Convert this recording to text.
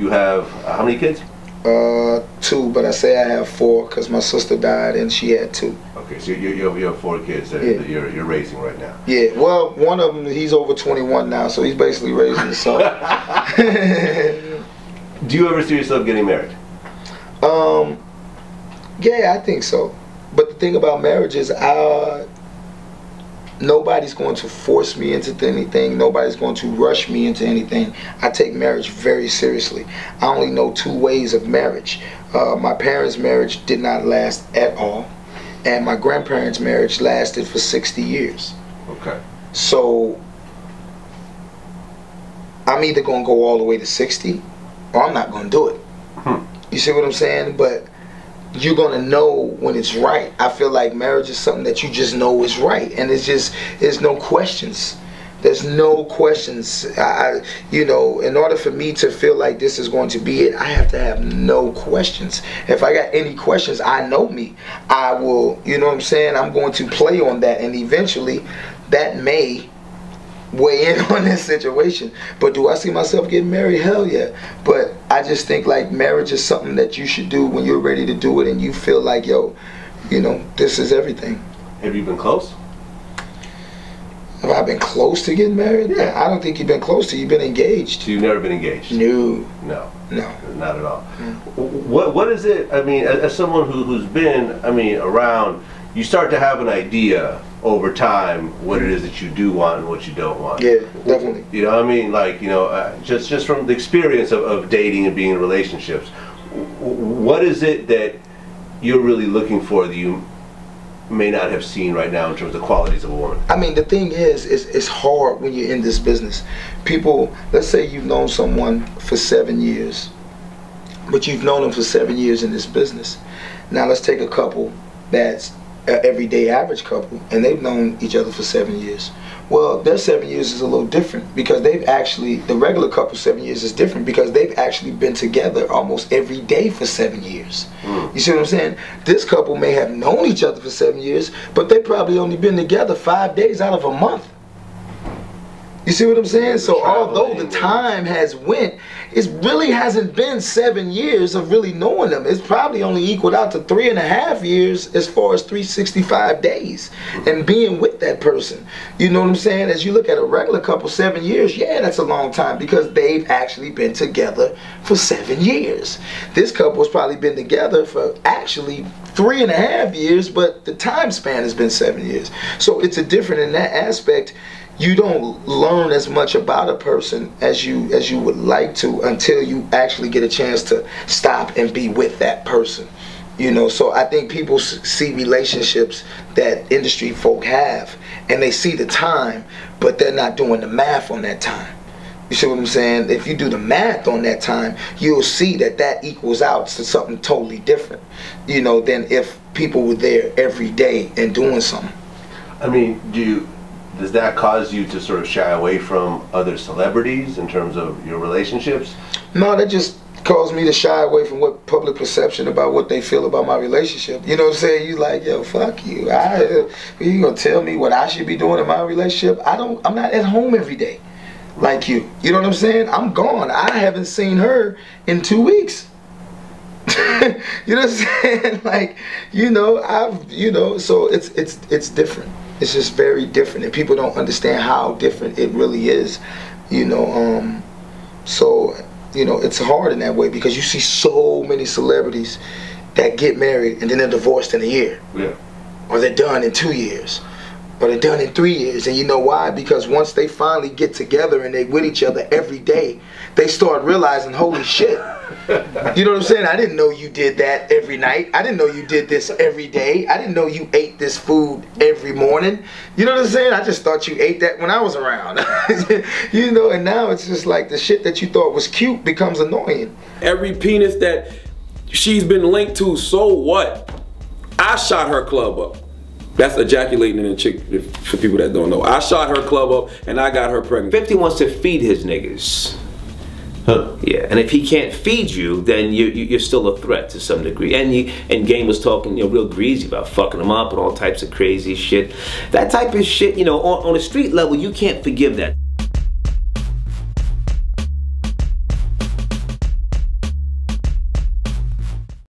You have how many kids? 2, but I say I have 4 because my sister died and she had 2. Okay, so you have 4 kids that you're raising right now. Yeah, well, one of them, he's over 21 now, so he's basically raising himself. Do you ever see yourself getting married? Yeah, I think so. But the thing about marriage is, nobody's going to force me into anything. Nobody's going to rush me into anything. I take marriage very seriously. I only know 2 ways of marriage. My parents' marriage did not last at all, and my grandparents' marriage lasted for 60 years. Okay. So I'm either going to go all the way to 60 or I'm not going to do it. You see what I'm saying? But you're going to know when it's right. I feel like marriage is something that you just know is right, and there's no questions. There's no questions. You know, in order for me to feel like this is going to be it, I have to have no questions. If I got any questions, I know me. I will, you know what I'm saying? I'm going to play on that, and eventually that may weigh in on this situation. But do I see myself getting married? Hell yeah. But I just think like marriage is something that you should do when you're ready to do it and you feel like, yo, you know, this is everything. Have you been close? Have I been close to getting married? Yeah. I don't think you've been close to. You've been engaged. So you've never been engaged? No. No. No. Not at all. What is it, I mean, as someone who's been, I mean, around, you start to have an idea over time what it is that you do want and what you don't want. Yeah, definitely. You know what I mean? Like, you know, just from the experience of dating and being in relationships, what is it that you're really looking for that you may not have seen right now in terms of qualities of a woman? I mean, the thing is, it's hard when you're in this business. People, let's say you've known someone for 7 years, but you've known them for 7 years in this business. Now let's take a couple that's an everyday average couple, and they've known each other for 7 years. Well, their 7 years is a little different because they've actually, the regular couple 7 years is different because they've actually been together almost every day for 7 years. You see what I'm saying? This couple may have known each other for 7 years, but they probably only been together 5 days out of a month. You see what I'm saying? So although the time has went, it really hasn't been 7 years of really knowing them. It's probably only equaled out to 3.5 years as far as 365 days and being with that person. You know what I'm saying? As you look at a regular couple, 7 years, yeah, that's a long time because they've actually been together for 7 years. This couple has probably been together for actually 3.5 years, but the time span has been 7 years. So it's a different in that aspect. You don't learn as much about a person as you would like to until you actually get a chance to stop and be with that person. You know, so I think people see relationships that industry folk have, and they see the time, but they're not doing the math on that time. You see what I'm saying? If you do the math on that time, you'll see that that equals out to something totally different, you know, than if people were there every day and doing something. I mean, does that cause you to sort of shy away from other celebrities in terms of your relationships? No, that just caused me to shy away from what public perception about what they feel about my relationship. You know what I'm saying? You like, yo, fuck you. You gonna tell me what I should be doing in my relationship? I'm not at home every day like you. You know what I'm saying? I'm gone. I haven't seen her in 2 weeks. You know what I'm saying? Like, you know, so it's different. It's just very different, and people don't understand how different it really is, you know. So, you know, it's hard in that way because you see so many celebrities that get married and then they're divorced in a year. Yeah. Or they're done in 2 years. Or they're done in 3 years. And you know why? Because once they finally get together and they with each other every day, they start realizing, holy shit. You know what I'm saying? I didn't know you did that every night. I didn't know you did this every day. I didn't know you ate this food every morning. You know what I'm saying? I just thought you ate that when I was around. You know, and now it's just like the shit that you thought was cute becomes annoying. Every penis that she's been linked to, so what? I shot her club up. That's ejaculating in a chick, for people that don't know. I shot her club up and I got her pregnant. 50 wants to feed his niggas. Huh. Yeah, and if he can't feed you, then you're still a threat to some degree. And Game was talking, you know, real greasy about fucking him up and all types of crazy shit. That type of shit, you know, on a street level, you can't forgive that.